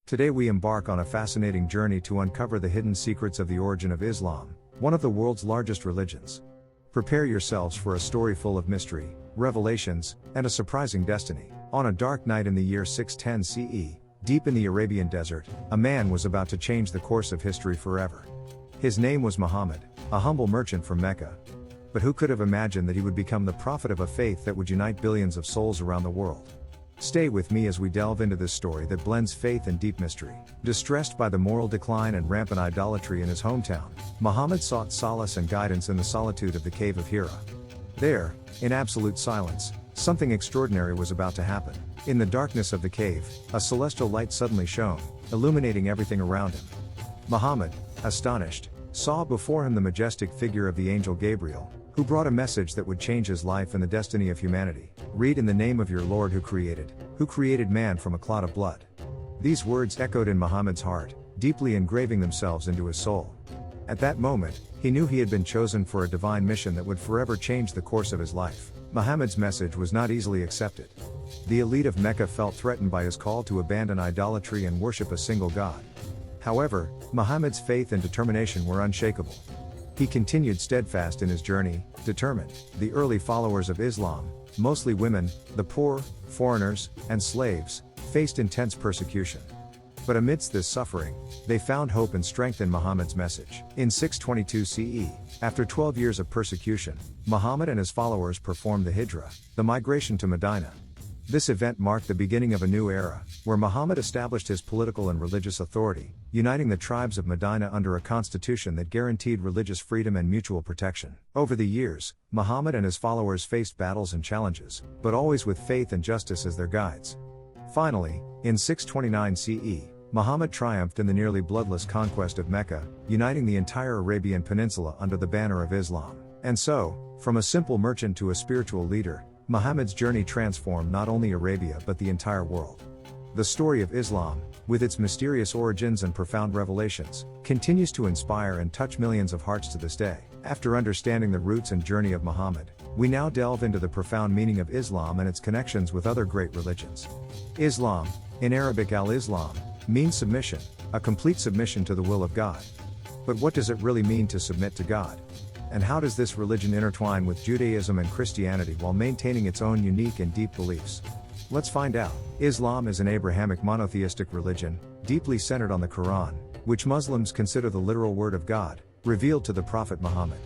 Today we embark on a fascinating journey to uncover the hidden secrets of the origin of Islam, one of the world's largest religions. Prepare yourselves for a story full of mystery, revelations, and a surprising destiny. On a dark night in the year 610 CE, deep in the Arabian desert, a man was about to change the course of history forever. His name was Muhammad, a humble merchant from Mecca. But who could have imagined that he would become the prophet of a faith that would unite billions of souls around the world? Stay with me as we delve into this story that blends faith and deep mystery. Distressed by the moral decline and rampant idolatry in his hometown, Muhammad sought solace and guidance in the solitude of the cave of Hira. There, in absolute silence, something extraordinary was about to happen. In the darkness of the cave, a celestial light suddenly shone, illuminating everything around him. Muhammad, astonished, saw before him the majestic figure of the angel Gabriel, who brought a message that would change his life and the destiny of humanity. Read in the name of your Lord who created man from a clot of blood. These words echoed in Muhammad's heart, deeply engraving themselves into his soul. At that moment, he knew he had been chosen for a divine mission that would forever change the course of his life. Muhammad's message was not easily accepted. The elite of Mecca felt threatened by his call to abandon idolatry and worship a single God. However, Muhammad's faith and determination were unshakable. He continued steadfast in his journey, determined. The early followers of Islam, mostly women, the poor, foreigners, and slaves, faced intense persecution. But amidst this suffering, they found hope and strength in Muhammad's message. In 622 CE, after 12 years of persecution, Muhammad and his followers performed the Hijra, the migration to Medina. This event marked the beginning of a new era, where Muhammad established his political and religious authority, uniting the tribes of Medina under a constitution that guaranteed religious freedom and mutual protection. Over the years, Muhammad and his followers faced battles and challenges, but always with faith and justice as their guides. Finally, in 629 CE, Muhammad triumphed in the nearly bloodless conquest of Mecca, uniting the entire Arabian Peninsula under the banner of Islam. And so, from a simple merchant to a spiritual leader, Muhammad's journey transformed not only Arabia but the entire world. The story of Islam, with its mysterious origins and profound revelations, continues to inspire and touch millions of hearts to this day. After understanding the roots and journey of Muhammad, we now delve into the profound meaning of Islam and its connections with other great religions. Islam, in Arabic al-Islam, means submission, a complete submission to the will of God. But what does it really mean to submit to God? And how does this religion intertwine with Judaism and Christianity while maintaining its own unique and deep beliefs? Let's find out. Islam is an Abrahamic monotheistic religion, deeply centered on the Quran, which Muslims consider the literal word of God, revealed to the Prophet Muhammad.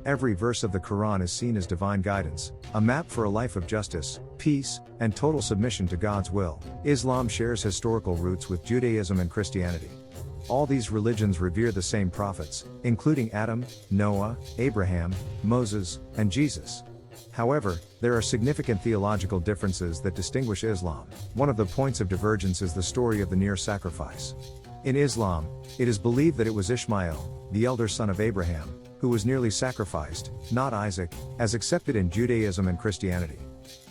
Every verse of the Quran is seen as divine guidance, a map for a life of justice, peace, and total submission to God's will. Islam shares historical roots with Judaism and Christianity. All these religions revere the same prophets, including Adam, Noah, Abraham, Moses, and Jesus. However, there are significant theological differences that distinguish Islam. One of the points of divergence is the story of the near sacrifice. In Islam, it is believed that it was Ishmael, the elder son of Abraham, who was nearly sacrificed, not Isaac, as accepted in Judaism and Christianity.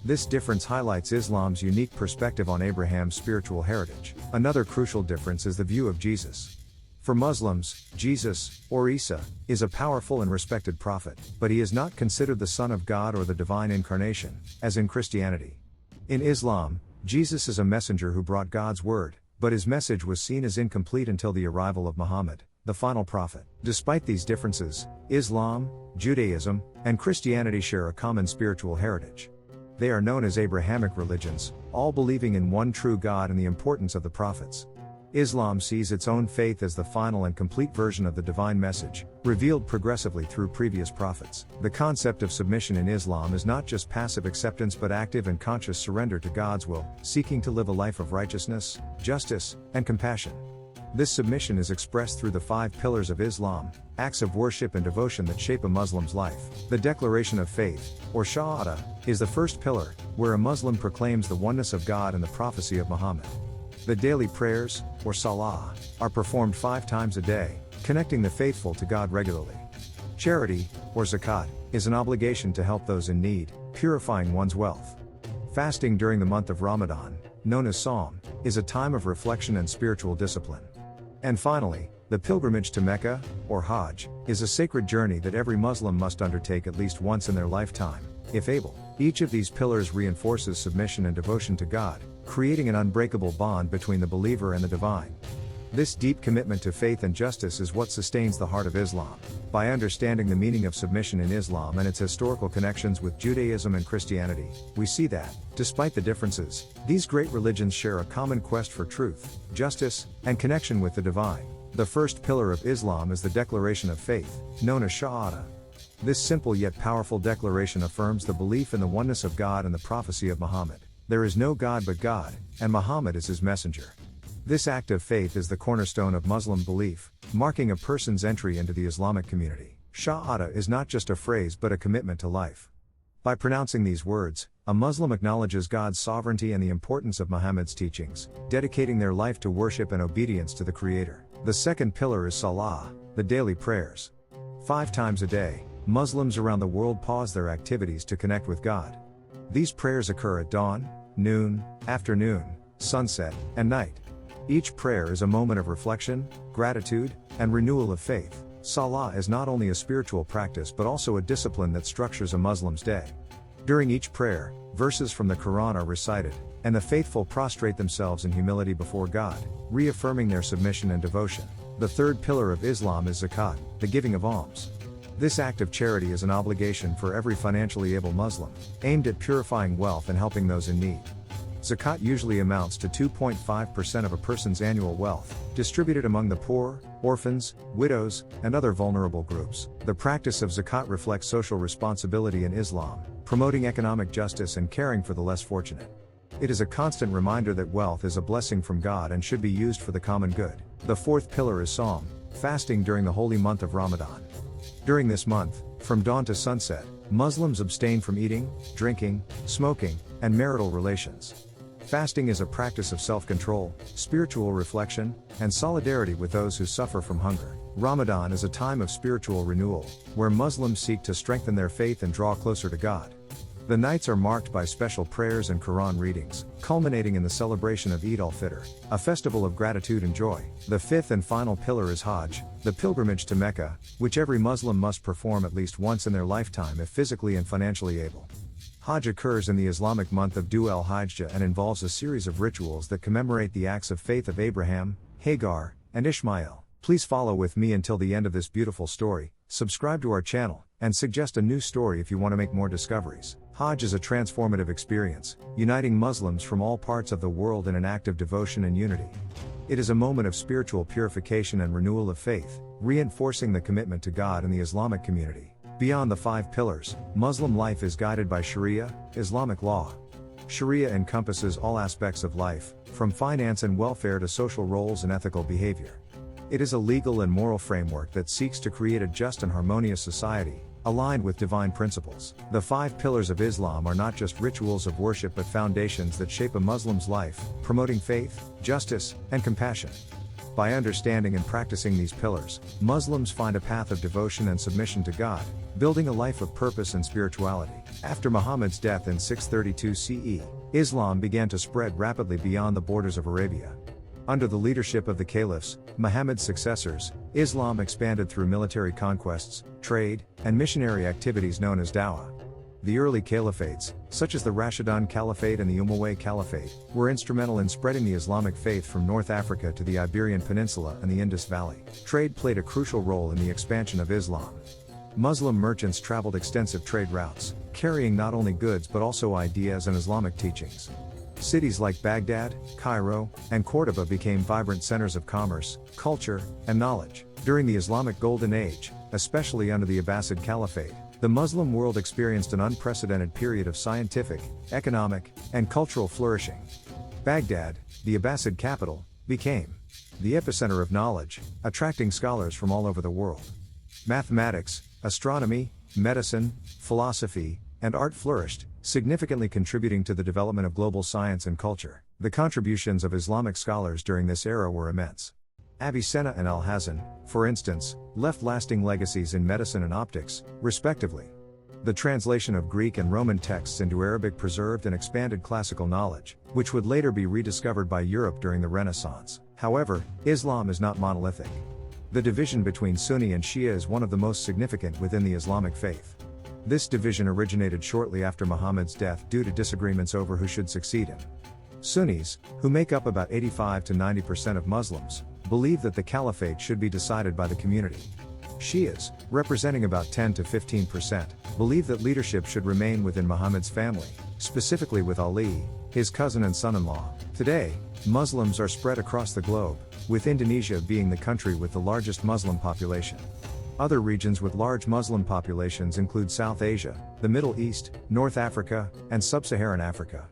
This difference highlights Islam's unique perspective on Abraham's spiritual heritage. Another crucial difference is the view of Jesus. For Muslims, Jesus, or Isa, is a powerful and respected prophet, but he is not considered the Son of God or the divine incarnation, as in Christianity. In Islam, Jesus is a messenger who brought God's word, but his message was seen as incomplete until the arrival of Muhammad, the final prophet. Despite these differences, Islam, Judaism, and Christianity share a common spiritual heritage. They are known as Abrahamic religions, all believing in one true God and the importance of the prophets. Islam sees its own faith as the final and complete version of the divine message, revealed progressively through previous prophets. The concept of submission in Islam is not just passive acceptance but active and conscious surrender to God's will, seeking to live a life of righteousness, justice, and compassion. This submission is expressed through the 5 pillars of Islam, acts of worship and devotion that shape a Muslim's life. The declaration of faith, or Shahada, is the first pillar, where a Muslim proclaims the oneness of God and the prophecy of Muhammad. The daily prayers, or Salah, are performed 5 times a day, connecting the faithful to God regularly. Charity, or Zakat, is an obligation to help those in need, purifying one's wealth. Fasting during the month of Ramadan, known as Psalm, is a time of reflection and spiritual discipline. And finally, the pilgrimage to Mecca, or Hajj, is a sacred journey that every Muslim must undertake at least once in their lifetime, if able. Each of these pillars reinforces submission and devotion to God, creating an unbreakable bond between the believer and the divine. This deep commitment to faith and justice is what sustains the heart of Islam. By understanding the meaning of submission in Islam and its historical connections with Judaism and Christianity, we see that, despite the differences, these great religions share a common quest for truth, justice, and connection with the divine. The first pillar of Islam is the declaration of faith, known as Shahada. This simple yet powerful declaration affirms the belief in the oneness of God and the prophecy of Muhammad. There is no God but God, and Muhammad is his messenger. This act of faith is the cornerstone of Muslim belief, marking a person's entry into the Islamic community. Shahada is not just a phrase but a commitment to life. By pronouncing these words, a Muslim acknowledges God's sovereignty and the importance of Muhammad's teachings, dedicating their life to worship and obedience to the Creator. The second pillar is Salah, the daily prayers. 5 times a day, Muslims around the world pause their activities to connect with God. These prayers occur at dawn, noon, afternoon, sunset, and night. Each prayer is a moment of reflection, gratitude, and renewal of faith. Salah is not only a spiritual practice but also a discipline that structures a Muslim's day. During each prayer, verses from the Quran are recited, and the faithful prostrate themselves in humility before God, reaffirming their submission and devotion. The third pillar of Islam is zakat, the giving of alms. This act of charity is an obligation for every financially able Muslim, aimed at purifying wealth and helping those in need. Zakat usually amounts to 2.5% of a person's annual wealth, distributed among the poor, orphans, widows, and other vulnerable groups. The practice of zakat reflects social responsibility in Islam, promoting economic justice and caring for the less fortunate. It is a constant reminder that wealth is a blessing from God and should be used for the common good. The fourth pillar is Sawm, fasting during the holy month of Ramadan. During this month, from dawn to sunset, Muslims abstain from eating, drinking, smoking, and marital relations. Fasting is a practice of self-control, spiritual reflection, and solidarity with those who suffer from hunger. Ramadan is a time of spiritual renewal, where Muslims seek to strengthen their faith and draw closer to God. The nights are marked by special prayers and Quran readings, culminating in the celebration of Eid al-Fitr, a festival of gratitude and joy. The fifth and final pillar is Hajj, the pilgrimage to Mecca, which every Muslim must perform at least once in their lifetime if physically and financially able. Hajj occurs in the Islamic month of Dhu al-Hijjah and involves a series of rituals that commemorate the acts of faith of Abraham, Hagar, and Ishmael. Please follow with me until the end of this beautiful story, subscribe to our channel, and suggest a new story if you want to make more discoveries. Hajj is a transformative experience, uniting Muslims from all parts of the world in an act of devotion and unity. It is a moment of spiritual purification and renewal of faith, reinforcing the commitment to God and the Islamic community. Beyond the 5 pillars, Muslim life is guided by Sharia, Islamic law. Sharia encompasses all aspects of life, from finance and welfare to social roles and ethical behavior. It is a legal and moral framework that seeks to create a just and harmonious society, aligned with divine principles. The 5 pillars of Islam are not just rituals of worship but foundations that shape a Muslim's life, promoting faith, justice, and compassion. By understanding and practicing these pillars, Muslims find a path of devotion and submission to God, building a life of purpose and spirituality. After Muhammad's death in 632 CE, Islam began to spread rapidly beyond the borders of Arabia. Under the leadership of the caliphs, Muhammad's successors, Islam expanded through military conquests, trade, and missionary activities known as dawah. The early caliphates, such as the Rashidun Caliphate and the Umayyad Caliphate, were instrumental in spreading the Islamic faith from North Africa to the Iberian Peninsula and the Indus Valley. Trade played a crucial role in the expansion of Islam. Muslim merchants traveled extensive trade routes, carrying not only goods but also ideas and Islamic teachings. Cities like Baghdad, Cairo, and Cordoba became vibrant centers of commerce, culture, and knowledge. During the Islamic Golden Age, especially under the Abbasid Caliphate, the Muslim world experienced an unprecedented period of scientific, economic, and cultural flourishing. Baghdad, the Abbasid capital, became the epicenter of knowledge, attracting scholars from all over the world. Mathematics, astronomy, medicine, philosophy, and art flourished, significantly contributing to the development of global science and culture. The contributions of Islamic scholars during this era were immense. Avicenna and Alhazen, for instance, left lasting legacies in medicine and optics, respectively. The translation of Greek and Roman texts into Arabic preserved and expanded classical knowledge, which would later be rediscovered by Europe during the Renaissance. However, Islam is not monolithic. The division between Sunni and Shia is one of the most significant within the Islamic faith. This division originated shortly after Muhammad's death due to disagreements over who should succeed him. Sunnis, who make up about 85 to 90% of Muslims, believe that the caliphate should be decided by the community. Shias, representing about 10 to 15%, believe that leadership should remain within Muhammad's family, specifically with Ali, his cousin and son-in-law. Today, Muslims are spread across the globe, with Indonesia being the country with the largest Muslim population. Other regions with large Muslim populations include South Asia, the Middle East, North Africa, and Sub-Saharan Africa.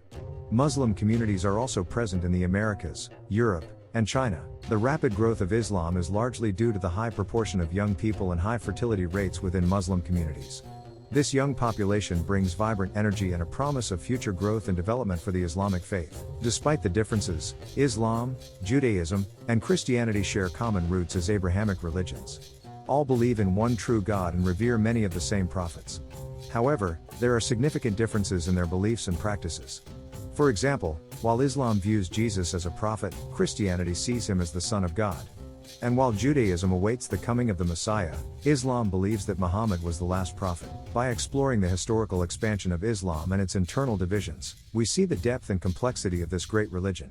Muslim communities are also present in the Americas, Europe, and China. The rapid growth of Islam is largely due to the high proportion of young people and high fertility rates within Muslim communities. This young population brings vibrant energy and a promise of future growth and development for the Islamic faith. Despite the differences, Islam, Judaism, and Christianity share common roots as Abrahamic religions. All believe in one true God and revere many of the same prophets. However, there are significant differences in their beliefs and practices. For example, while Islam views Jesus as a prophet, Christianity sees him as the Son of God. And while Judaism awaits the coming of the Messiah, Islam believes that Muhammad was the last prophet. By exploring the historical expansion of Islam and its internal divisions, we see the depth and complexity of this great religion.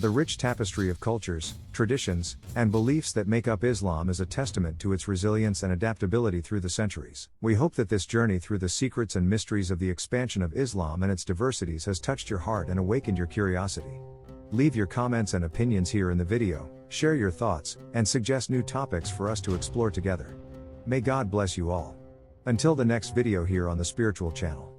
The rich tapestry of cultures, traditions, and beliefs that make up Islam is a testament to its resilience and adaptability through the centuries. We hope that this journey through the secrets and mysteries of the expansion of Islam and its diversities has touched your heart and awakened your curiosity. Leave your comments and opinions here in the video, share your thoughts, and suggest new topics for us to explore together. May God bless you all. Until the next video here on the Spiritual Channel.